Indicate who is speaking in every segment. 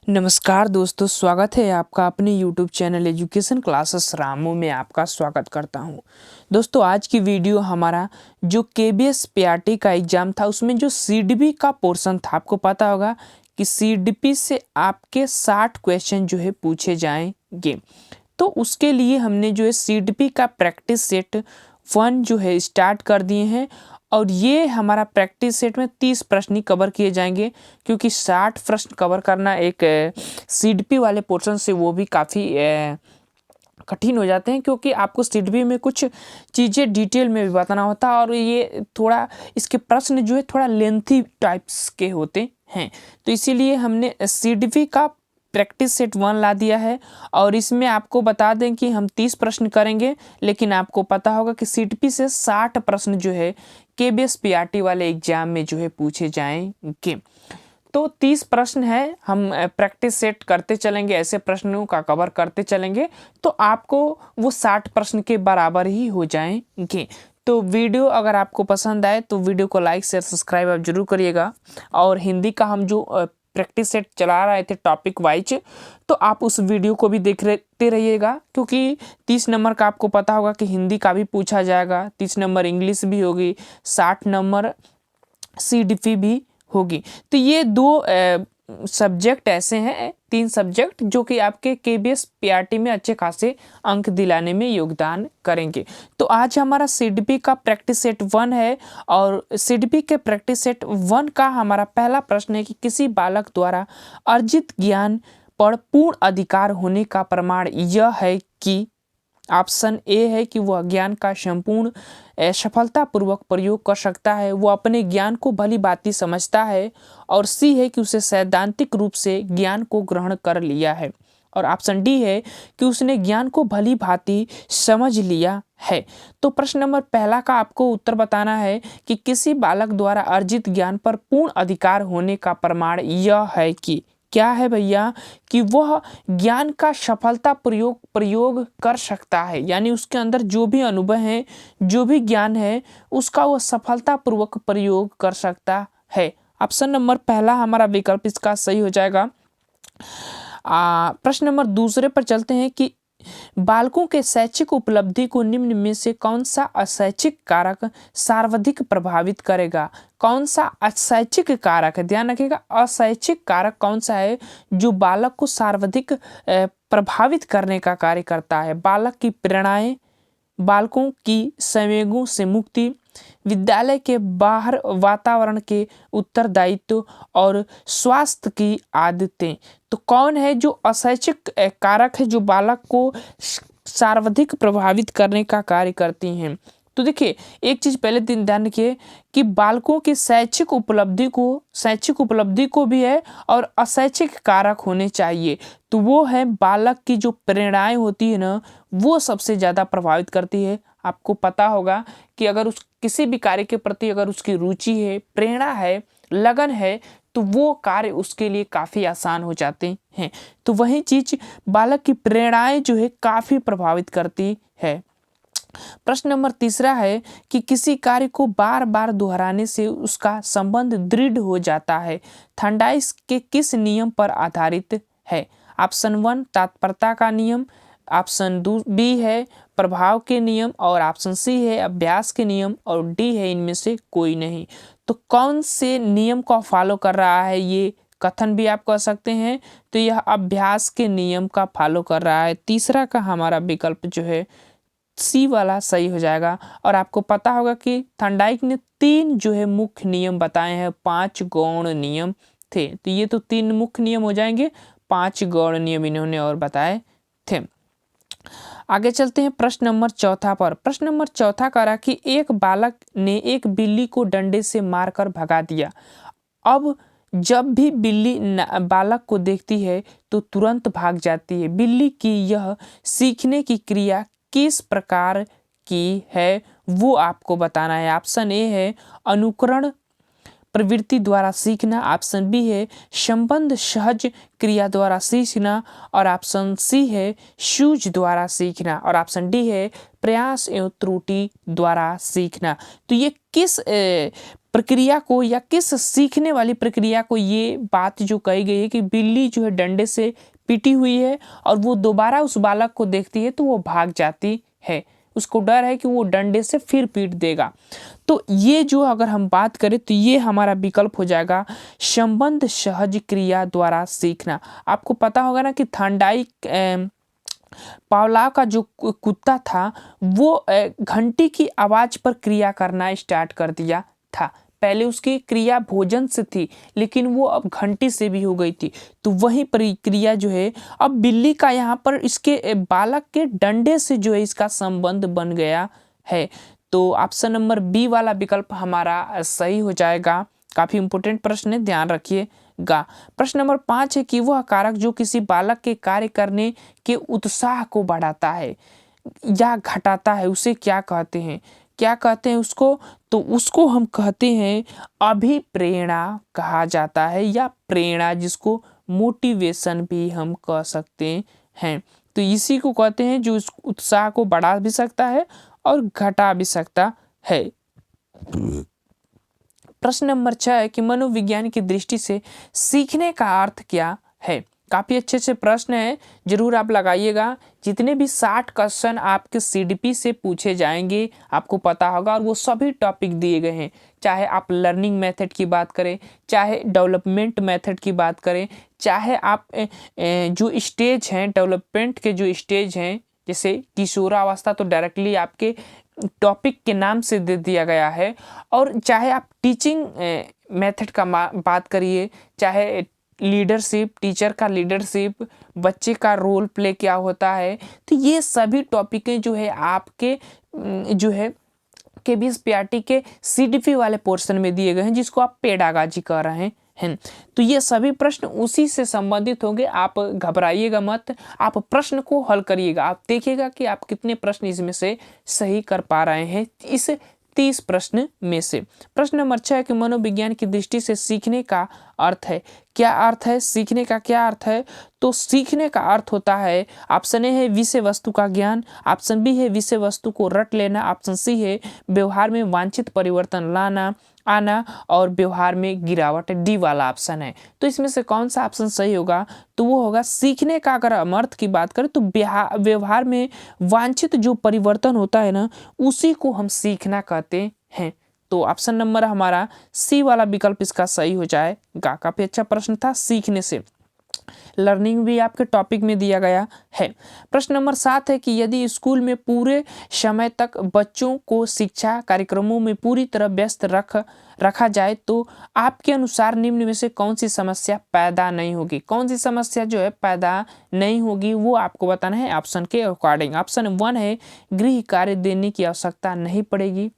Speaker 1: नमस्कार दोस्तों, स्वागत है आपका अपने YouTube channel education classes Ramu में आपका स्वागत करता हूं। दोस्तों, आज की वीडियो हमारा जो KBS PRT का एग्ज़ाम था उसमें जो CDP का पोर्शन था, आपको पता होगा कि CDP से आपके 60 क्वेश्चन जो है पूछे जाएंगे। तो उसके लिए हमने जो है CDP का प्रैक्टिस सेट 1 जो है स्टार्ट कर दिए हैं और ये हमारा प्रैक्टिस सेट में 30 प्रश्न ही कवर किए जाएंगे, क्योंकि 60 प्रश्न कवर करना एक CDP वाले पोर्शन से वो भी काफ़ी कठिन हो जाते हैं, क्योंकि आपको CDP में कुछ चीज़ें डिटेल में भी बताना होता है और ये थोड़ा इसके प्रश्न जो है थोड़ा लेंथी टाइप्स के होते हैं। तो इसीलिए हमने CDP का प्रैक्टिस सेट 1 ला दिया है और इसमें आपको बता दें कि हम 30 प्रश्न करेंगे, लेकिन आपको पता होगा कि CDP से 60 प्रश्न जो है KBS PRT वाले एग्जाम में जो है पूछे जाएंगे। तो 30 प्रश्न है, हम प्रैक्टिस सेट करते चलेंगे, ऐसे प्रश्नों का कवर करते चलेंगे तो आपको वो 60 प्रश्न के बराबर ही हो जाएंगे। तो वीडियो अगर आपको पसंद आए तो वीडियो को लाइक शेयर सब्सक्राइब आप जरूर करिएगा। और हिंदी का हम जो प्रैक्टिस सेट चला रहे थे टॉपिक वाइज, तो आप उस वीडियो को भी देखते रहिएगा, क्योंकि 30 नंबर का आपको पता होगा कि हिंदी का भी पूछा जाएगा, 30 नंबर इंग्लिश भी होगी, 60 नंबर CDP भी होगी। तो ये 2 सब्जेक्ट ऐसे हैं, 3 सब्जेक्ट जो कि आपके KBS PRT में अच्छे खासे अंक दिलाने में योगदान करेंगे। तो आज हमारा CDP का प्रैक्टिस सेट 1 है और CDP के प्रैक्टिस सेट 1 का हमारा पहला प्रश्न है कि किसी बालक द्वारा अर्जित ज्ञान पर पूर्ण अधिकार होने का प्रमाण यह है कि ऑप्शन ए है कि वह ज्ञान का संपूर्ण सफलतापूर्वक प्रयोग कर सकता है, वो अपने ज्ञान को भली भांति समझता है, और सी है कि उसे सैद्धांतिक रूप से ज्ञान को ग्रहण कर लिया है, और ऑप्शन डी है कि उसने ज्ञान को भली भांति समझ लिया है। तो प्रश्न नंबर पहला का आपको उत्तर बताना है कि किसी बालक द्वारा अर्जित ज्ञान पर पूर्ण अधिकार होने का प्रमाण यह है कि क्या है भैया, कि वह ज्ञान का सफलता प्रयोग कर सकता है, यानी उसके अंदर जो भी अनुभव है, जो भी ज्ञान है, उसका वह सफलतापूर्वक प्रयोग कर सकता है। ऑप्शन नंबर पहला हमारा विकल्प इसका सही हो जाएगा। प्रश्न नंबर दूसरे पर चलते हैं कि बालकों के शैक्षिक उपलब्धि को निम्न में से कौन सा अशैक्षिक कारक सर्वाधिक प्रभावित करेगा। कौन सा अशैक्षिक कारक है, ध्यान रखिएगा, अशैक्षिक कारक कौन सा है जो बालक को सर्वाधिक प्रभावित करने का कार्य करता है। बालक की प्रेरणाएं, बालकों की संवेगों से मुक्ति, विद्यालय के बाहर वातावरण के उत्तरदायित्व और स्वास्थ्य की आदतें। तो कौन है जो अशैक्षिक कारक है जो बालक को सर्वाधिक प्रभावित करने का कार्य करती हैं। तो देखिए, एक चीज पहले दिन ध्यान रखिए कि बालकों की शैक्षिक उपलब्धि को भी है और अशैक्षिक कारक होने चाहिए। तो वो है बालक की जो प्रेरणाएं होती है ना, वो सबसे ज़्यादा प्रभावित करती है। आपको पता होगा कि अगर उस किसी भी कार्य के प्रति अगर उसकी रुचि है, प्रेरणा है, लगन है, तो वो कार्य उसके लिए काफ़ी आसान हो जाते हैं। तो वही चीज बालक की प्रेरणाएं जो है काफ़ी प्रभावित करती है। प्रश्न नंबर तीसरा है कि किसी कार्य को बार बार दोहराने से उसका संबंध दृढ़ हो जाता है, थॉर्नडाइक के किस नियम पर आधारित है। ऑप्शन 1 तत्परता का नियम, ऑप्शन बी है प्रभाव के नियम, और ऑप्शन सी है अभ्यास के नियम, और डी है इनमें से कोई नहीं। तो कौन से नियम को फॉलो कर रहा है, ये कथन भी आप कह सकते हैं। तो यह अभ्यास के नियम का फॉलो कर रहा है। तीसरा का हमारा विकल्प जो है सी वाला सही हो जाएगा। और आपको पता होगा कि थॉर्नडाइक ने 3 जो है मुख्य नियम बताए हैं, 5 गौण नियम थे। तो ये तो 3 मुख्य नियम हो जाएंगे, 5 गौण नियम इन्होंने और बताए थे। आगे चलते हैं प्रश्न नंबर चौथा पर। प्रश्न नंबर चौथा कह रहा कि एक बालक ने एक बिल्ली को डंडे से मारकर भगा दिया। अब जब भी बिल्ली बालक को देखती है तो तुरंत भाग जाती है। बिल्ली की यह सीखने की क्रिया किस प्रकार की है, वो आपको बताना है। ऑप्शन ए है अनुकरण प्रवृत्ति द्वारा सीखना, ऑप्शन बी है संबंध सहज क्रिया द्वारा सीखना, और ऑप्शन सी है सूझ द्वारा सीखना, और ऑप्शन डी है प्रयास एवं त्रुटि द्वारा सीखना। तो ये किस प्रक्रिया को या किस सीखने वाली प्रक्रिया को ये बात जो कही गई है कि बिल्ली जो है डंडे से पीटी हुई है और वो दोबारा उस बालक को देखती है तो वो भाग जाती है, उसको डर है कि वो डंडे से फिर पीट देगा। तो ये जो अगर हम बात करें तो ये हमारा विकल्प हो जाएगा संबंध सहज क्रिया द्वारा सीखना। आपको पता होगा ना कि थांडाई पावलाव का जो कुत्ता था वो घंटी की आवाज पर क्रिया करना स्टार्ट कर दिया था। पहले उसकी क्रिया भोजन से थी लेकिन वो अब घंटी से भी हो गई थी। तो वही प्रक्रिया जो है अब बिल्ली का यहाँ पर इसके बालक के डंडे से जो है इसका संबंध बन गया है। तो ऑप्शन नंबर बी वाला विकल्प हमारा सही हो जाएगा। काफी इंपॉर्टेंट प्रश्न है, ध्यान रखिएगा। प्रश्न नंबर 5 है कि वह कारक जो किसी बालक के कार्य करने के उत्साह को बढ़ाता है या घटाता है उसे क्या कहते हैं? क्या कहते हैं उसको? तो उसको हम कहते हैं अभिप्रेरणा कहा जाता है, या प्रेरणा, जिसको मोटिवेशन भी हम कह सकते हैं। तो इसी को कहते हैं जो इस उत्साह को बढ़ा भी सकता है और घटा भी सकता है। प्रश्न नंबर 6 है कि मनोविज्ञान की दृष्टि से सीखने का अर्थ क्या है? काफी अच्छे से प्रश्न है, जरूर आप लगाइएगा। जितने भी 60 क्वेश्चन आपके सीडीपी से पूछे जाएंगे आपको पता होगा, और वो सभी टॉपिक दिए गए हैं। चाहे आप लर्निंग मेथड की बात करें, चाहे डेवलपमेंट मेथड की बात करें, चाहे आप जो स्टेज हैं डेवलपमेंट के जो स्टेज हैं जैसे किशोरावस्था तो डायरेक्टली आपके टॉपिक के नाम से दे दिया गया है, और चाहे आप टीचिंग मेथड का बात करिए, चाहे लीडरशिप, टीचर का लीडरशिप, बच्चे का रोल प्ले क्या होता है, तो ये सभी टॉपिकें जो है आपके जो है केबीएस पीआरटी के सीडीपी वाले पोर्शन में दिए गए हैं, जिसको आप पेडागाजी कह रहे हैं। तो ये सभी प्रश्न उसी से संबंधित होंगे, आप घबराइएगा मत, आप प्रश्न को हल करिएगा। आप देखिएगा कि आप कितने प्रश्न इसमें से सही कर पा रहे हैं इस 30 प्रश्न में से। प्रश्न नंबर 6 कि मनोविज्ञान की दृष्टि से सीखने का अर्थ है। क्या अर्थ है सीखने का? क्या अर्थ है? तो सीखने का अर्थ होता है, ऑप्शन ए है विषय वस्तु का ज्ञान, ऑप्शन बी है विषय वस्तु को रट लेना, ऑप्शन सी है व्यवहार में वांछित परिवर्तन आना, और व्यवहार में गिरावट। डी वाला ऑप्शन है। तो इसमें से कौन सा ऑप्शन सही होगा? तो वो होगा सीखने का। अगर हम अर्थ की बात करें तो व्यवहार में वांछित जो परिवर्तन होता है ना, उसी को हम सीखना कहते हैं। तो ऑप्शन नंबर हमारा सी वाला विकल्प इसका सही हो जाएगा। काफी अच्छा प्रश्न था, सीखने से लर्निंग भी आपके टॉपिक में दिया गया है। प्रश्न नंबर 7 है कि यदि स्कूल में पूरे समय तक बच्चों को शिक्षा कार्यक्रमों में पूरी तरह व्यस्त रखा जाए तो आपके अनुसार निम्न में से कौन सी समस्या पैदा नहीं होगी? कौन सी समस्या जो है पैदा नहीं होगी वो आपको बताना है ऑप्शन के अकॉर्डिंग। ऑप्शन 1 है गृह कार्य देने की आवश्यकता नहीं पड़ेगी,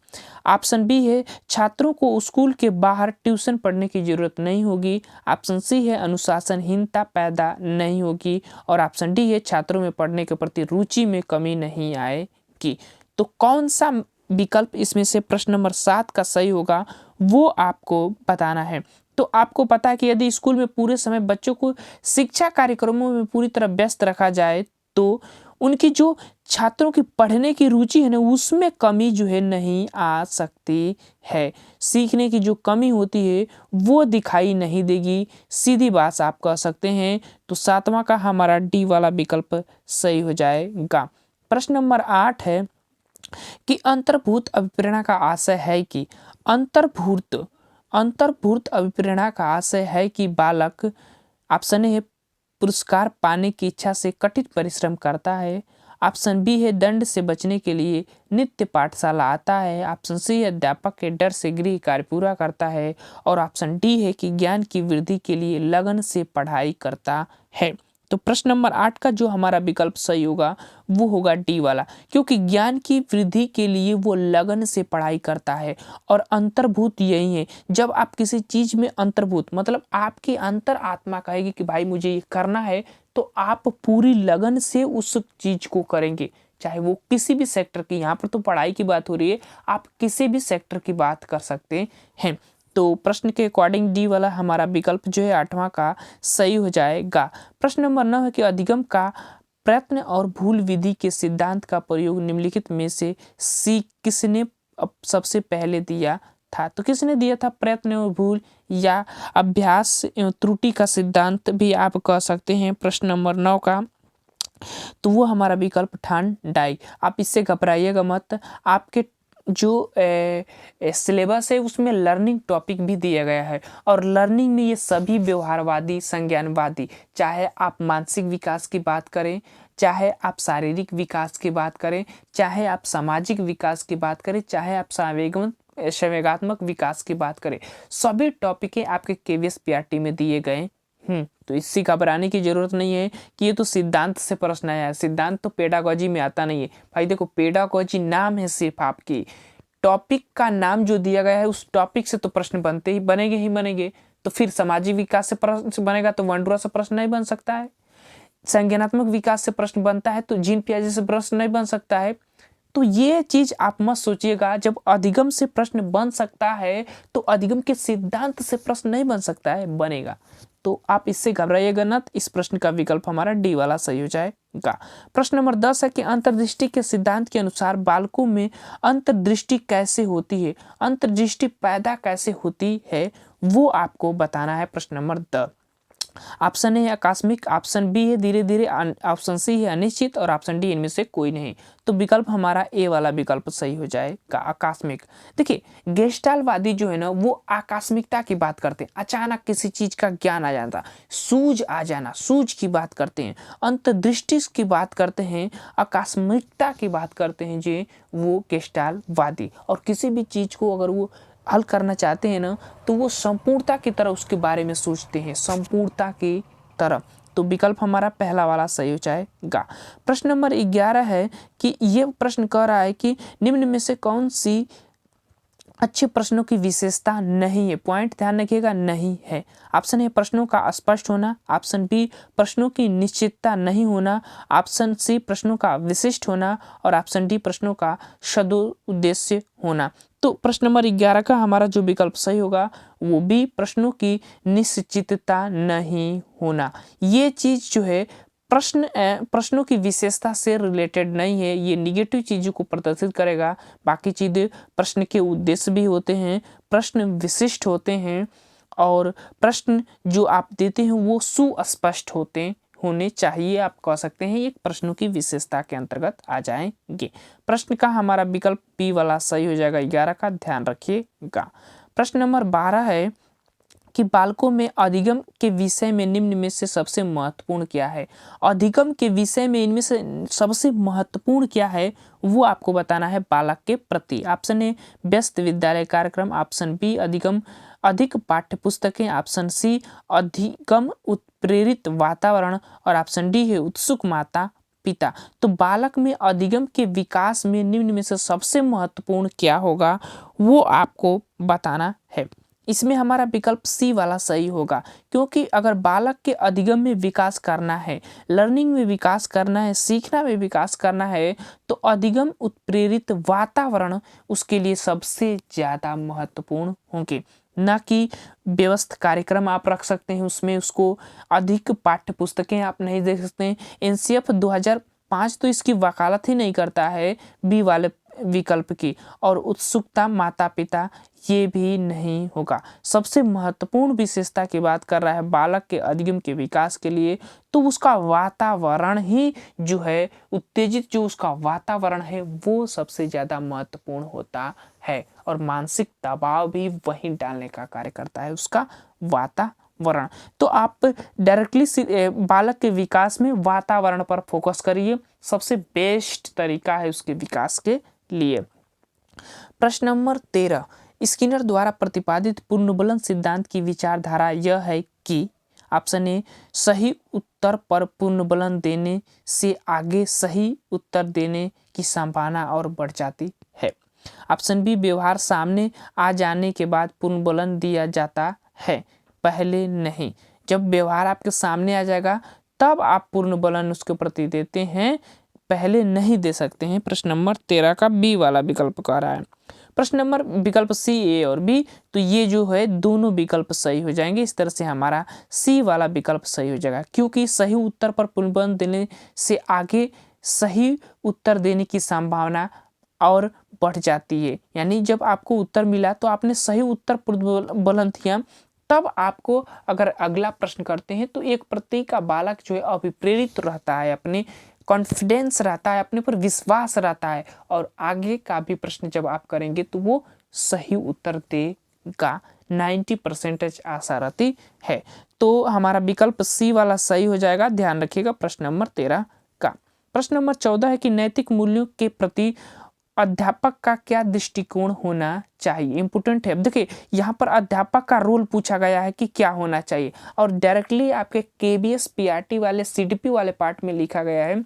Speaker 1: ऑप्शन बी है छात्रों को स्कूल के बाहर ट्यूशन पढ़ने की जरूरत नहीं होगी, ऑप्शन सी है अनुशासनहीनता पैदा नहीं होगी, और ऑप्शन डी है छात्रों में पढ़ने के प्रति रुचि में कमी नहीं आएगी। तो कौन सा विकल्प इसमें से प्रश्न नंबर 7 का सही होगा वो आपको बताना है। तो आपको पता है कि यदि स्कूल में पूरे समय बच्चों को शिक्षा कार्यक्रमों में पूरी तरह व्यस्त रखा जाए तो उनकी जो छात्रों की पढ़ने की रुचि है ना, उसमें कमी जो है नहीं आ सकती है। सीखने की जो कमी होती है वो दिखाई नहीं देगी, सीधी बात आप कह सकते हैं। तो 7वां का हमारा डी वाला विकल्प सही हो जाएगा। प्रश्न नंबर 8 है कि अंतर्भूत अभिप्रेरणा का आशय है कि अंतर्भूत अभिप्रेरणा का आशय है कि बालक, ऑप्शन ए है पुरस्कार पाने की इच्छा से कठिन परिश्रम करता है, ऑप्शन बी है दंड से बचने के लिए नित्य पाठशाला आता है, ऑप्शन सी है अध्यापक के डर से गृह कार्य पूरा करता है, और ऑप्शन डी है कि ज्ञान की वृद्धि के लिए लगन से पढ़ाई करता है। तो प्रश्न नंबर 8 का जो हमारा विकल्प सही होगा वो होगा डी वाला, क्योंकि ज्ञान की वृद्धि के लिए वो लगन से पढ़ाई करता है। और अंतर्भूत यही है, जब आप किसी चीज में अंतर्भूत मतलब आपकी अंतर आत्मा कहेगी कि भाई मुझे ये करना है, तो आप पूरी लगन से उस चीज को करेंगे, चाहे वो किसी भी सेक्टर की, यहाँ पर तो पढ़ाई की बात हो रही है, आप किसी भी सेक्टर की बात कर सकते हैं। तो प्रश्न के अकॉर्डिंग डी वाला हमारा विकल्प जो है 8वां का सही हो जाएगा। प्रश्न नंबर 9 है कि अधिगम का प्रयत्न और भूल विधि के सिद्धांत का प्रयोग निम्नलिखित में से सी किसने सबसे पहले दिया था? तो किसने दिया था? प्रयत्न और भूल या अभ्यास एवं त्रुटि का सिद्धांत भी आप कह सकते हैं प्रश्न नंबर 9 का। तो वो हमारा विकल्प ठान डाई। आप इससे घबराइएगा मत, आपके जो सिलेबस है उसमें लर्निंग टॉपिक भी दिया गया है और लर्निंग में ये सभी व्यवहारवादी, संज्ञानवादी, चाहे आप मानसिक विकास की बात करें, चाहे आप शारीरिक विकास की बात करें, चाहे आप सामाजिक विकास की बात करें, चाहे आप संवेगात्मक विकास की बात करें, सभी टॉपिकें आपके केवीएस पीआरटी में दिए गए। तो इससे घबराने की जरूरत नहीं है कि ये तो सिद्धांत से प्रश्न आया है। सिद्धांत तो पेडागोजी में आता नहीं है भाई। देखो, पेडागोजी नाम है सिर्फ, आपकी टॉपिक का नाम जो दिया गया है उस टॉपिक से तो प्रश्न बनते ही बनेंगे। तो फिर सामाजिक विकास से प्रश्न बनेगा तो वनडुआ से प्रश्न नहीं बन सकता है। संज्ञानात्मक विकास से प्रश्न बनता है तो जीन पियाजे से प्रश्न नहीं बन सकता है। तो ये चीज आप मत सोचिएगा, जब अधिगम से प्रश्न बन सकता है तो अधिगम के सिद्धांत से प्रश्न नहीं बन सकता है, बनेगा। तो आप इससे घबराइएगा न। इस प्रश्न का विकल्प हमारा डी वाला सही हो जाएगा। प्रश्न नंबर 10 है कि अंतर्दृष्टि के सिद्धांत के अनुसार बालकों में अंतर्दृष्टि कैसे होती है, अंतर्दृष्टि पैदा कैसे होती है, वो आपको बताना है। प्रश्न नंबर 10, ऑप्शन ए है आकस्मिक, ऑप्शन बी है धीरे धीरे, ऑप्शन सी है अनिश्चित और ऑप्शन डी इनमें से कोई नहीं। तो विकल्प हमारा ए वाला विकल्प सही हो जाएगा, आकस्मिक। देखिए, गेस्टाल्टवादी जो है ना वो आकस्मिकता की बात करते हैं, अचानक किसी चीज का ज्ञान आ जाता, सूझ आ जाना, सूझ की बात करते हैं। अंतर्दृष्टि की बात करते हैं, आकस्मिकता की बात करते हैं जी वो गेस्टाल्टवादी। और किसी भी चीज को अगर वो हल करना चाहते हैं ना तो वो संपूर्णता की तरह उसके बारे में सोचते हैं, संपूर्णता की तरह। तो विकल्प हमारा पहला वाला सही हो जाएगा। प्रश्न नंबर 11 है कि ये प्रश्न कह रहा है कि निम्न में से कौन सी अच्छे प्रश्नों की विशेषता नहीं है। पॉइंट ध्यान रखिएगा, नहीं है। ऑप्शन ए प्रश्नों का स्पष्ट होना, ऑप्शन बी प्रश्नों की निश्चितता नहीं होना, ऑप्शन सी प्रश्नों का विशिष्ट होना और ऑप्शन डी प्रश्नों का सदुद्देश्य होना। तो प्रश्न नंबर 11 का हमारा जो विकल्प सही होगा वो भी प्रश्नों की निश्चितता नहीं होना। ये चीज जो है प्रश्नों की विशेषता से रिलेटेड नहीं है, ये निगेटिव चीजों को प्रदर्शित करेगा। बाकी चीजें प्रश्न के उद्देश्य भी होते हैं, प्रश्न विशिष्ट होते हैं और प्रश्न जो आप देते हैं वो सुस्पष्ट होने चाहिए। आप कह सकते हैं ये प्रश्नों की विशेषता के अंतर्गत आ जाएंगे। प्रश्न का हमारा विकल्प बी वाला सही हो जाएगा, 11 का ध्यान रखिएगा। प्रश्न नंबर 12 है कि बालकों में अधिगम के विषय में निम्न में से सबसे महत्वपूर्ण क्या है। अधिगम के विषय में इनमें से सबसे महत्वपूर्ण क्या है वो आपको बताना है बालक के प्रति। ऑप्शन ए व्यस्त विद्यालय कार्यक्रम, ऑप्शन बी अधिक पाठ्य पुस्तकें, ऑप्शन सी अधिगम उत्प्रेरित वातावरण और ऑप्शन डी है उत्सुक माता पिता। तो बालक में अधिगम के विकास में निम्न में से सबसे महत्वपूर्ण क्या होगा वो आपको बताना है। इसमें हमारा विकल्प सी वाला सही होगा, क्योंकि अगर बालक के अधिगम में विकास करना है, लर्निंग में विकास करना है, सीखना में विकास करना है तो अधिगम उत्प्रेरित वातावरण उसके लिए सबसे ज़्यादा महत्वपूर्ण होंगे। ना कि व्यवस्थित कार्यक्रम आप रख सकते हैं उसमें, उसको अधिक पाठ्य पुस्तकें आप नहीं दे सकते हैं। एनसीएफ 2005 तो इसकी वकालत ही नहीं करता है बी वाले विकल्प की, और उत्सुकता माता पिता ये भी नहीं होगा। सबसे महत्वपूर्ण विशेषता की बात कर रहा है बालक के अधिगम के विकास के लिए तो उसका वातावरण ही जो है उत्तेजित, जो उसका वातावरण है वो सबसे ज़्यादा महत्वपूर्ण होता है और मानसिक दबाव भी वही डालने का कार्य करता है, उसका वातावरण। तो आप डायरेक्टली बालक के विकास में वातावरण पर फोकस करिए, सबसे बेस्ट तरीका है उसके विकास के लिए। प्रश्न नंबर 13, स्किनर द्वारा प्रतिपादित पुनर्बलन सिद्धांत की विचारधारा यह है कि ऑप्शन ए सही उत्तर पर पुनर्बलन देने से आगे सही उत्तर देने की संभावना और बढ़ जाती है, ऑप्शन बी व्यवहार सामने आ जाने के बाद पुनर्बलन दिया जाता है, पहले नहीं। जब व्यवहार आपके सामने आ जाएगा तब आप पुनर्बलन उसके प्रति देते हैं, पहले नहीं दे सकते हैं। प्रश्न नंबर 13 का बी वाला विकल्प कह रहा है। प्रश्न नंबर विकल्प सी, ए और बी, तो ये जो है दोनों विकल्प सही हो जाएंगे। इस तरह से हमारा सी वाला विकल्प सही हो जाएगा, क्योंकि सही उत्तर पर पूर्णबंध देने से आगे सही उत्तर देने की संभावना और बढ़ जाती है। यानी जब आपको उत्तर मिला तो आपने सही उत्तर बुलंद किया, तब आपको अगर अगला प्रश्न करते हैं तो एक प्रत्येक का बालक जो है अभिप्रेरित रहता है, अपने कॉन्फिडेंस रहता है, अपने पर विश्वास रहता है, और आगे का भी प्रश्न जब आप करेंगे तो वो सही उत्तर देगा, 90% आशा रहती है। तो हमारा विकल्प सी वाला सही हो जाएगा, ध्यान रखिएगा प्रश्न नंबर 13 का। प्रश्न नंबर 14 है कि नैतिक मूल्यों के प्रति अध्यापक का क्या दृष्टिकोण होना चाहिए। इंपोर्टेंट है। देखिए यहाँ पर अध्यापक का रोल पूछा गया है कि क्या होना चाहिए, और डायरेक्टली आपके केबीएस पीआरटी वाले सीडीपी वाले पार्ट में लिखा गया है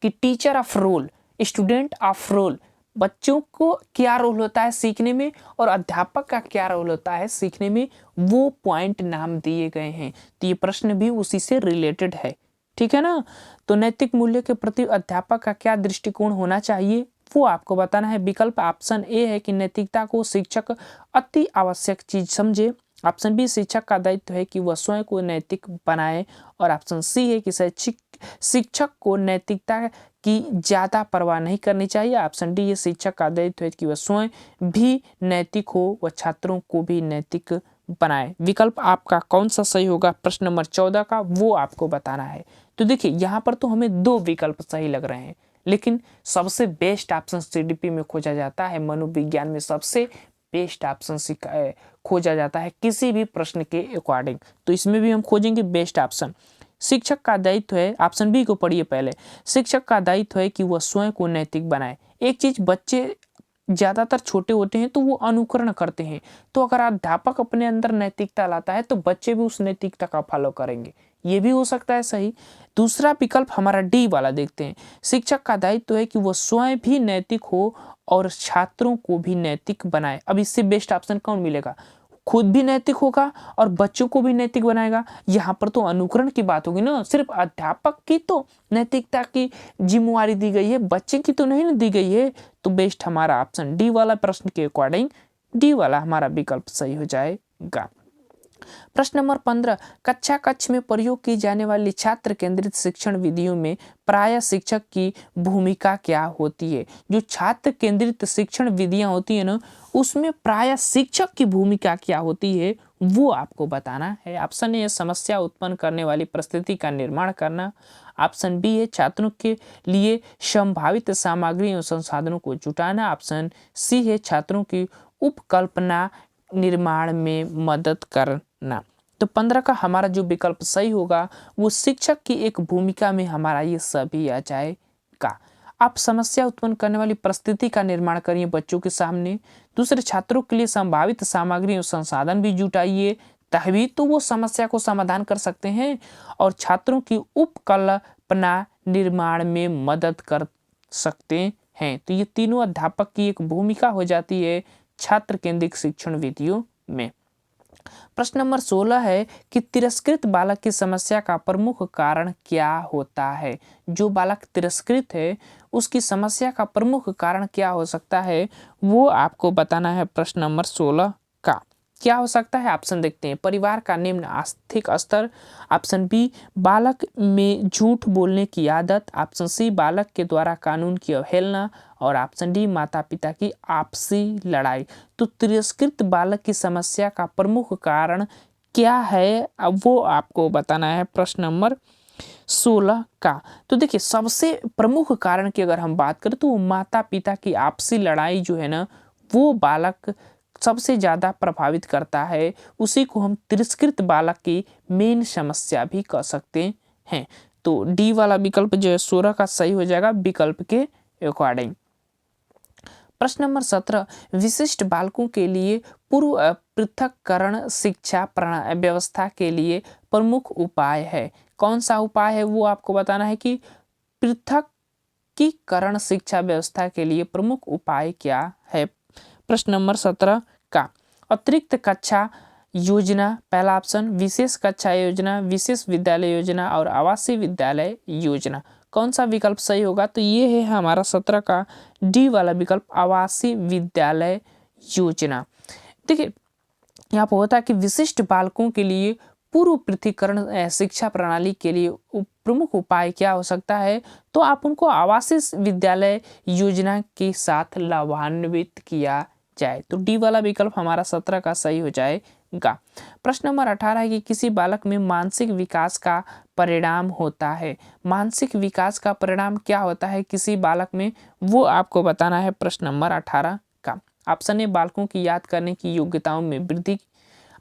Speaker 1: कि teacher of role, student of role, बच्चों को क्या रोल होता है सीखने में और अध्यापक का क्या रोल होता है सीखने में, वो पॉइंट नाम दिए गए हैं। तो ये प्रश्न भी उसी से रिलेटेड है, ठीक है ना। तो नैतिक मूल्य के प्रति अध्यापक का क्या दृष्टिकोण होना चाहिए वो आपको बताना है। विकल्प ऑप्शन ए है कि नैतिकता को शिक्षक अति आवश्यक चीज समझे। ऑप्शन बी, शिक्षक का दायित्व है कि वह स्वयं को नैतिक बनाए। और ऑप्शन सी है कि शिक्षक को नैतिकता की ज़्यादा परवाह नहीं करनी चाहिए। ऑप्शन डी, ये शिक्षक का दायित्व है कि वह स्वयं भी नैतिक हो, वह छात्रों को भी नैतिक बनाए। विकल्प आपका कौन सा सही होगा प्रश्न नंबर 14 का, वो आपको बताना है। तो देखिए यहाँ पर तो हमें दो विकल्प सही लग रहे हैं, लेकिन सबसे बेस्ट ऑप्शन सीडीपी में खोजा जाता है, मनोविज्ञान में सबसे बेस्ट ऑप्शन खोजा जाता है किसी भी प्रश्न के अकॉर्डिंग। तो इसमें भी हम खोजेंगे बेस्ट ऑप्शन। शिक्षक का दायित्व है, ऑप्शन बी को पढ़िए पहले, शिक्षक का दायित्व है कि वह स्वयं को नैतिक बनाए। एक चीज, बच्चे ज़्यादातर छोटे होते हैं तो वो अनुकरण करते हैं, तो अगर अध्यापक अपने अंदर नैतिकता लाता है तो बच्चे भी उस नैतिकता का फॉलो करेंगे, ये भी हो सकता है सही। दूसरा विकल्प हमारा डी वाला देखते हैं, शिक्षक का दायित्व है कि वो स्वयं भी नैतिक हो और छात्रों को भी नैतिक बनाए। अब इससे बेस्ट ऑप्शन कौन मिलेगा, खुद भी नैतिक होगा और बच्चों को भी नैतिक बनाएगा। यहाँ पर तो अनुकरण की बात होगी ना, सिर्फ अध्यापक की तो नैतिकता की जिम्मेवारी दी गई है, बच्चे की तो नहीं दी गई है। तो बेस्ट हमारा ऑप्शन डी वाला, प्रश्न के अकॉर्डिंग डी वाला हमारा विकल्प सही हो जाएगा। प्रश्न नंबर 15, कक्षा कक्ष में प्रयोग की जाने वाली छात्र केंद्रित शिक्षण विधियों में प्राय शिक्षक की भूमिका क्या होती है। जो छात्र केंद्रित शिक्षण विधियां होती है ना, उसमें प्राय शिक्षक की भूमिका क्या होती है वो आपको बताना है। ऑप्शन ए, समस्या उत्पन्न करने वाली परिस्थिति का निर्माण करना। ऑप्शन बी है छात्रों के लिए संभावित सामग्री और संसाधनों को जुटाना। ऑप्शन सी है छात्रों की उपकल्पना निर्माण में मदद करना। तो 15 का हमारा जो विकल्प सही होगा वो शिक्षक की एक भूमिका में हमारा ये सभी आ जाएगा। आप समस्या उत्पन्न करने वाली परिस्थिति का निर्माण करिए बच्चों के सामने, दूसरे छात्रों के लिए संभावित सामग्री और संसाधन भी जुटाइए, तभी तो वो समस्या को समाधान कर सकते हैं, और छात्रों की उपकल्पना निर्माण में मदद कर सकते हैं। तो ये तीनों अध्यापक की एक भूमिका हो जाती है छात्र केंद्रित शिक्षण विधियों में। प्रश्न नंबर 16 है कि तिरस्कृत बालक की समस्या का प्रमुख कारण क्या होता है। जो बालक तिरस्कृत है उसकी समस्या का प्रमुख कारण क्या हो सकता है वो आपको बताना है। प्रश्न नंबर 16 का क्या हो सकता है, ऑप्शन देखते हैं। परिवार का निम्न आर्थिक स्तर। ऑप्शन बी, बालक में झूठ बोलने की आदत। ऑप्शन सी, बालक के द्वारा कानून की अवहेलना। और ऑप्शन डी, माता पिता की आपसी लड़ाई। तो तिरस्कृत बालक की समस्या का प्रमुख कारण क्या है अब वो आपको बताना है प्रश्न नंबर 16 का। तो देखिए सबसे प्रमुख कारण की अगर हम बात करें तो माता पिता की आपसी लड़ाई जो है ना, वो बालक सबसे ज़्यादा प्रभावित करता है। उसी को हम तिरस्कृत बालक की मेन समस्या भी कह सकते हैं। तो डी वाला विकल्प जो है 16 का सही हो जाएगा विकल्प के अकॉर्डिंग। प्रश्न नंबर 17, विशिष्ट बालकों के लिए पूर्व पृथक्करण शिक्षा व्यवस्था के लिए प्रमुख उपाय है। कौन सा उपाय है वो आपको बताना है कि पृथकीकरण शिक्षा व्यवस्था के लिए प्रमुख उपाय क्या है। प्रश्न नंबर 17 का अतिरिक्त कक्षा योजना, पहला ऑप्शन, विशेष कक्षा योजना, विशेष विद्यालय योजना और आवासीय विद्यालय योजना। कौन सा विकल्प सही होगा? तो ये है हमारा 17 का डी वाला विकल्प, आवासीय विद्यालय योजना। देखिए यहाँ पर होता है कि विशिष्ट बालकों के लिए पूर्व पृथकीकरण शिक्षा प्रणाली के लिए प्रमुख उपाय क्या हो सकता है? तो आप उनको आवासीय विद्यालय योजना के साथ लाभान्वित किया जाए। तो डी वाला विकल्प हमारा 17 का सही हो जाएगा। प्रश्न नंबर 18 है कि किसी बालक में मानसिक विकास का परिणाम होता है। मानसिक विकास का परिणाम क्या होता है किसी बालक में, वो आपको बताना है प्रश्न नंबर 18 का। ऑप्शन ए बालकों की याद करने की योग्यताओं में वृद्धि,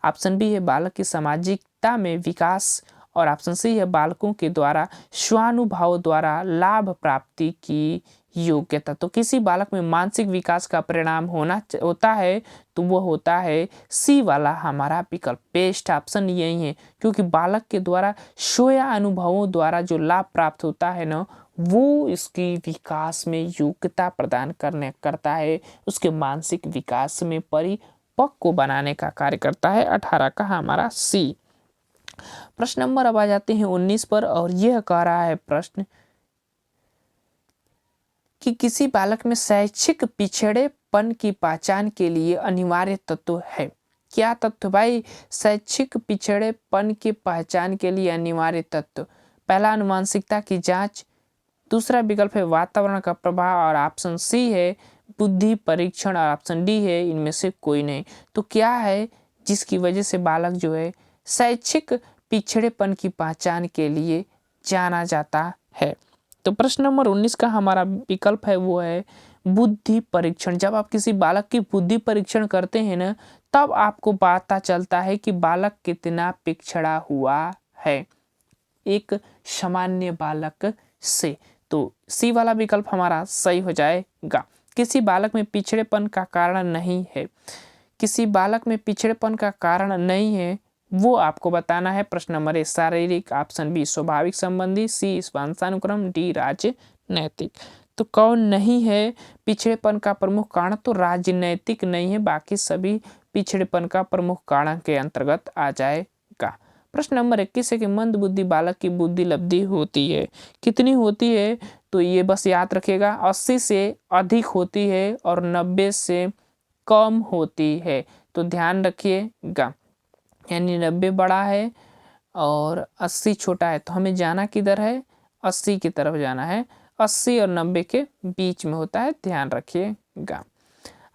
Speaker 1: ऑप्शन बी है बालक की सामाजिकता में विकास, और ऑप्शन सी है बालकों के द्वारा स्वानुभव द्वारा लाभ प्राप्ति की योग्यता। तो किसी बालक में मानसिक विकास का परिणाम होता है तो वो होता है सी वाला हमारा विकल्प। बेस्ट ऑप्शन यही है, क्योंकि बालक के द्वारा स्वयं अनुभवों द्वारा जो लाभ प्राप्त होता है ना, वो इसकी विकास में योग्यता प्रदान करता है, उसके मानसिक विकास में परिपक्व बनाने का कार्य करता है। 18 का हमारा सी। प्रश्न नंबर अब आ जाते हैं 19 पर, और यह कह रहा है प्रश्न कि किसी बालक में शैक्षिक पिछड़ेपन की पहचान के लिए अनिवार्य तत्व है। क्या तत्व भाई? शैक्षिक पिछड़ेपन की पहचान के लिए अनिवार्य तत्व, पहला अनुवांशिकता की जांच, दूसरा विकल्प है वातावरण का प्रभाव, और ऑप्शन सी है बुद्धि परीक्षण, और ऑप्शन डी है इनमें से कोई नहीं। तो क्या है जिसकी वजह से बालक जो है शैक्षिक पिछड़ेपन की पहचान के लिए जाना जाता है? तो प्रश्न नंबर 19 का हमारा विकल्प है वो है बुद्धि परीक्षण। जब आप किसी बालक की बुद्धि परीक्षण करते हैं ना, तब आपको पता चलता है कि बालक कितना पिछड़ा हुआ है एक सामान्य बालक से। तो सी वाला विकल्प हमारा सही हो जाएगा। किसी बालक में पिछड़ेपन का कारण नहीं है, किसी बालक में पिछड़ेपन का कारण नहीं है, वो आपको बताना है। प्रश्न नंबर ए शारीरिक, ऑप्शन बी स्वाभाविक संबंधी, सी वंशानुक्रम, डी राजनैतिक। तो कौन नहीं है पिछड़ेपन का प्रमुख कारण? तो राजनैतिक नहीं है, बाकी सभी पिछड़ेपन का प्रमुख कारण के अंतर्गत आ जाएगा। प्रश्न नंबर 21 है कि मंद बुद्धि बालक की बुद्धि लब्धि होती है, कितनी होती है? तो ये बस याद रखिएगा 80 से अधिक होती है और 90 से कम होती है। तो ध्यान रखिएगा, यानी 90 बड़ा है और 80 छोटा है, तो हमें जाना किधर है? 80 की तरफ जाना है। 80 और 90 के बीच में होता है, ध्यान रखिएगा।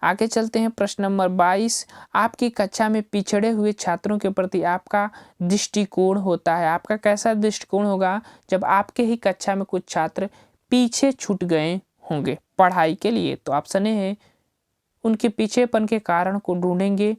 Speaker 1: आगे चलते हैं प्रश्न नंबर 22। आपकी कक्षा में पिछड़े हुए छात्रों के प्रति आपका दृष्टिकोण होता है। आपका कैसा दृष्टिकोण होगा जब आपके ही कक्षा में कुछ छात्र पीछे छूट गए होंगे पढ़ाई के लिए? तो ऑप्शन ए है उनके पीछेपन के कारण को ढूंढेंगे,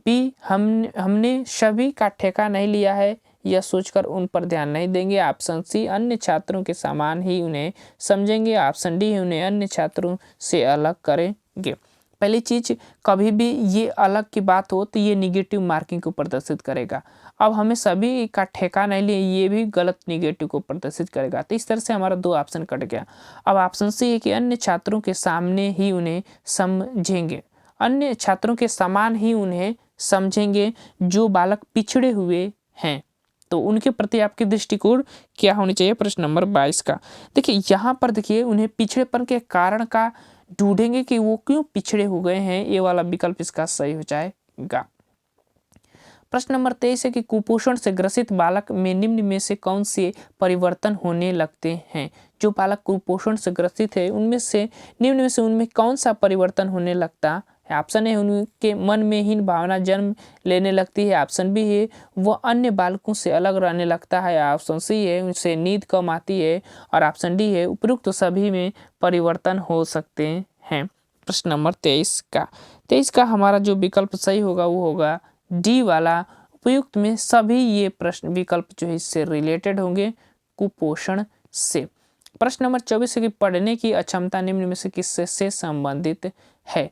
Speaker 1: बी हमने सभी का ठेका नहीं लिया है, यह सोचकर उन पर ध्यान नहीं देंगे, ऑप्शन सी अन्य छात्रों के समान ही उन्हें समझेंगे, ऑप्शन डी उन्हें अन्य छात्रों से अलग करेंगे। पहली चीज, कभी भी ये अलग की बात हो तो ये निगेटिव मार्किंग को प्रदर्शित करेगा। अब हमें सभी का ठेका नहीं लिए, ये भी गलत निगेटिव को प्रदर्शित करेगा। तो इस तरह से हमारा 2 ऑप्शन कट गया। अब ऑप्शन सी है कि अन्य छात्रों के सामने ही उन्हें समझेंगे, अन्य छात्रों के समान ही उन्हें समझेंगे जो बालक पिछड़े हुए हैं। तो उनके प्रति आपके दृष्टिकोण क्या होनी चाहिए? प्रश्न नंबर 22 का देखिए, यहाँ पर देखिए उन्हें पिछड़ेपन के कारण का ढूंढेंगे कि वो क्यों पिछड़े हो गए हैं, ये वाला विकल्प इसका सही हो जाएगा। प्रश्न नंबर 23 है कि कुपोषण से ग्रसित बालक में निम्न में से कौन से परिवर्तन होने लगते हैं? जो बालक कुपोषण से ग्रसित है उनमें से निम्न में से उनमें कौन सा परिवर्तन होने लगता है? ऑप्शन है उनके मन में हीन भावना जन्म लेने लगती है, ऑप्शन बी है वो अन्य बालकों से अलग रहने लगता है, ऑप्शन सी है उनसे नींद कम आती है, और ऑप्शन डी है उपयुक्त सभी में परिवर्तन हो सकते हैं। प्रश्न नंबर 23 का हमारा जो विकल्प सही होगा वो होगा डी वाला, उपयुक्त में सभी ये प्रश्न विकल्प जो है इससे रिलेटेड होंगे, कुपोषण से। प्रश्न नंबर 24 है कि पढ़ने की अक्षमता निम्न में से किससे से संबंधित है?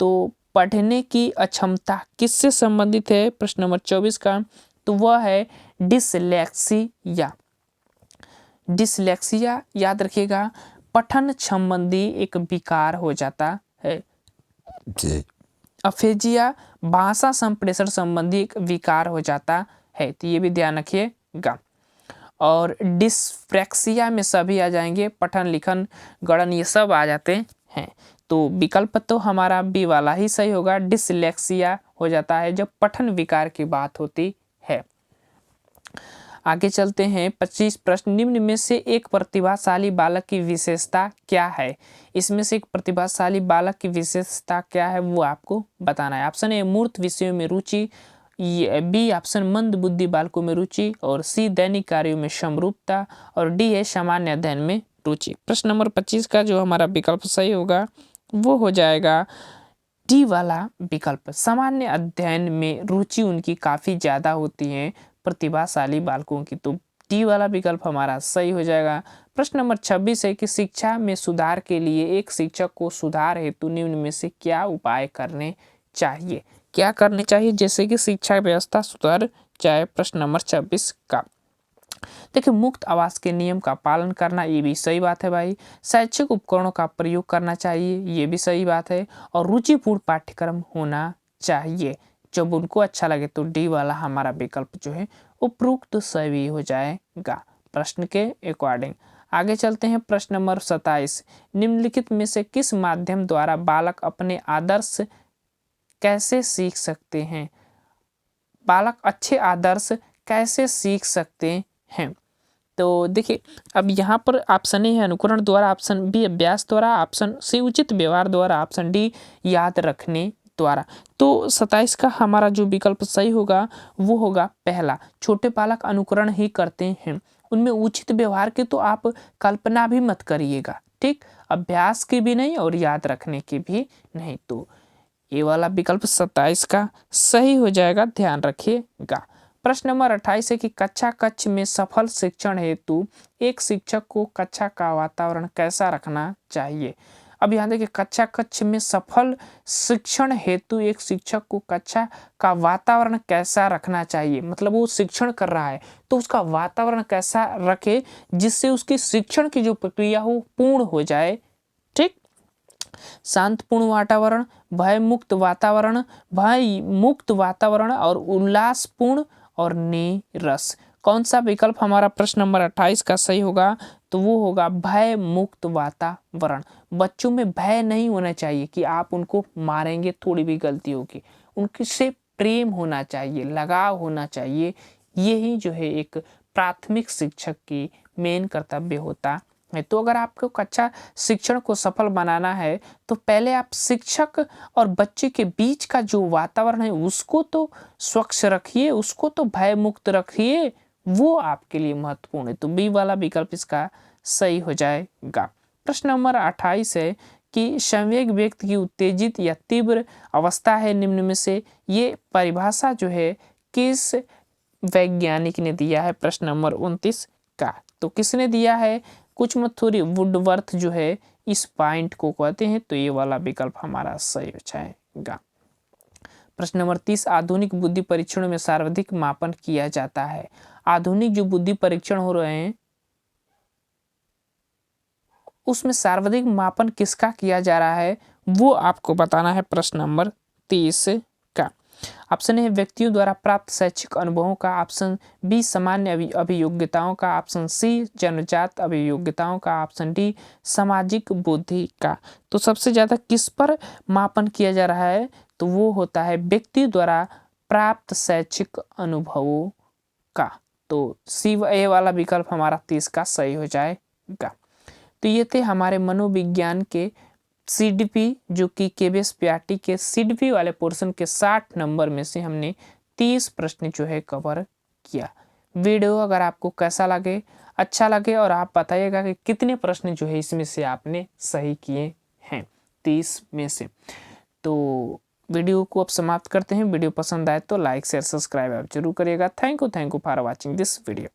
Speaker 1: तो पढ़ने की अक्षमता किससे संबंधित है प्रश्न नंबर 24 का? तो वह है डिसलेक्सिया। डिसलेक्सिया याद रखिएगा पठन संबंधी एक विकार हो जाता है। अफेजिया भाषा संप्रेषण संबंधी एक विकार हो जाता है, तो ये भी ध्यान रखिएगा। और डिस्फ्रेक्सिया में सभी आ जाएंगे, पठन लिखन गणन ये सब आ जाते हैं। तो विकल्प तो हमारा बी वाला ही सही होगा, डिसलेक्सिया हो जाता है जब पठन विकार की बात होती है। आगे चलते हैं 25 प्रश्न, निम्न में से एक प्रतिभाशाली बालक की विशेषता क्या है। इसमें से एक प्रतिभाशाली बालक की विशेषता क्या है वो आपको बताना है। ऑप्शन ए मूर्त विषयों में रुचि, बी ऑप्शन मंद बुद्धि बालकों में रुचि, और सी दैनिक कार्यों में समरूपता, और डी है सामान्य अध्ययन में रुचि। प्रश्न नंबर 25 का जो हमारा विकल्प सही होगा वो हो जाएगा डी वाला विकल्प, सामान्य अध्ययन में रुचि उनकी काफ़ी ज़्यादा होती है प्रतिभाशाली बालकों की। तो डी वाला विकल्प हमारा सही हो जाएगा। प्रश्न नंबर 26 है कि शिक्षा में सुधार के लिए एक शिक्षक को सुधार हेतु निम्न में से क्या उपाय करने चाहिए। क्या करने चाहिए जैसे कि शिक्षा व्यवस्था सुधर जाए। प्रश्न नंबर 26 का देखिए, मुक्त आवास के नियम का पालन करना, ये भी सही बात है भाई। शैक्षिक उपकरणों का प्रयोग करना चाहिए, ये भी सही बात है। और रुचिपूर्ण पाठ्यक्रम होना चाहिए, जब उनको अच्छा लगे। तो डी वाला हमारा विकल्प जो है उपरोक्त सही हो जाएगा प्रश्न के अकॉर्डिंग। आगे चलते हैं प्रश्न नंबर 27, निम्नलिखित में से किस माध्यम द्वारा बालक अपने आदर्श कैसे सीख सकते हैं। बालक अच्छे आदर्श कैसे सीख सकते हैं। तो देखिए, अब यहाँ पर ऑप्शन ए है अनुकरण द्वारा, ऑप्शन बी अभ्यास द्वारा, ऑप्शन सी उचित व्यवहार द्वारा, ऑप्शन डी याद रखने द्वारा। तो 27 का हमारा जो विकल्प सही होगा वो होगा पहला, छोटे बालक अनुकरण ही करते हैं, उनमें उचित व्यवहार के तो आप कल्पना भी मत करिएगा, ठीक, अभ्यास की भी नहीं और याद रखने की भी नहीं। तो ये वाला विकल्प 27 का सही हो जाएगा, ध्यान रखिएगा। प्रश्न नंबर 28 है कि कक्षा कक्ष में सफल शिक्षण हेतु एक शिक्षक को कक्षा का वातावरण कैसा रखना चाहिए। अब यहाँ देखिए, कक्षा कक्ष में सफल शिक्षण हेतु एक शिक्षक को कक्षा का वातावरण कैसा रखना चाहिए, मतलब वो शिक्षण कर रहा है तो उसका वातावरण कैसा रखे जिससे उसकी शिक्षण की जो प्रक्रिया हो पूर्ण हो जाए, ठीक। शांतपूर्ण वातावरण, भय मुक्त वातावरण और उल्लासपूर्ण और नीरस। कौन सा विकल्प हमारा प्रश्न नंबर 28 का सही होगा, तो वो होगा भय मुक्त वातावरण। बच्चों में भय नहीं होना चाहिए कि आप उनको मारेंगे थोड़ी भी गलती होगी, उनसे प्रेम होना चाहिए, लगाव होना चाहिए। यही जो है एक प्राथमिक शिक्षक की मेन कर्तव्य होता है। तो अगर आपको कक्षा शिक्षण को सफल बनाना है तो पहले आप शिक्षक और बच्चे के बीच का जो वातावरण है उसको तो स्वच्छ रखिए, उसको तो भय मुक्त रखिए, वो आपके लिए महत्वपूर्ण है। तो बी वाला विकल्प इसका सही हो जाएगा। प्रश्न नंबर 28 है कि संवेग व्यक्ति की उत्तेजित या तीव्र अवस्था है निम्न में से, ये परिभाषा जो है किस वैज्ञानिक ने दिया है। प्रश्न नंबर 29 का तो किसने दिया है, कुछ मत थोड़ी वुडवर्थ जो है इस पॉइंट को कहते हैं। तो ये वाला विकल्प हमारा सही हो जाएगा। प्रश्न नंबर 30, आधुनिक बुद्धि परीक्षणों में सर्वाधिक मापन किया जाता है। आधुनिक जो बुद्धि परीक्षण हो रहे हैं उसमें सर्वाधिक मापन किसका किया जा रहा है वो आपको बताना है। प्रश्न नंबर 30 का ऑप्शन ए व्यक्तियों द्वारा प्राप्त शैक्षिक अनुभवों का, ऑप्शन बी सामान्य अभियोग्यताओं का, ऑप्शन सी जन्मजात अभियोग्यताओं का, ऑप्शन डी सामाजिक बुद्धि का। तो सबसे ज़्यादा किस पर मापन किया जा रहा है, तो वो होता है व्यक्ति द्वारा प्राप्त शैक्षिक अनुभवों का। तो सी ए वाला विकल्प हमारा 30 का सही हो जाएगा। तो ये थे हमारे मनोविज्ञान के सीडीपी जो कि केबीएस पीआरटी के सीडीपी वाले पोर्शन के 60 नंबर में से हमने 30 प्रश्न जो है कवर किया। वीडियो अगर आपको कैसा लगे, अच्छा लगे, और आप बताइएगा कि कितने प्रश्न जो है इसमें से आपने सही किए हैं 30 में से। तो वीडियो को अब समाप्त करते हैं। वीडियो पसंद आए तो लाइक शेयर सब्सक्राइब आप जरूर करिएगा। Thank you for watching this video.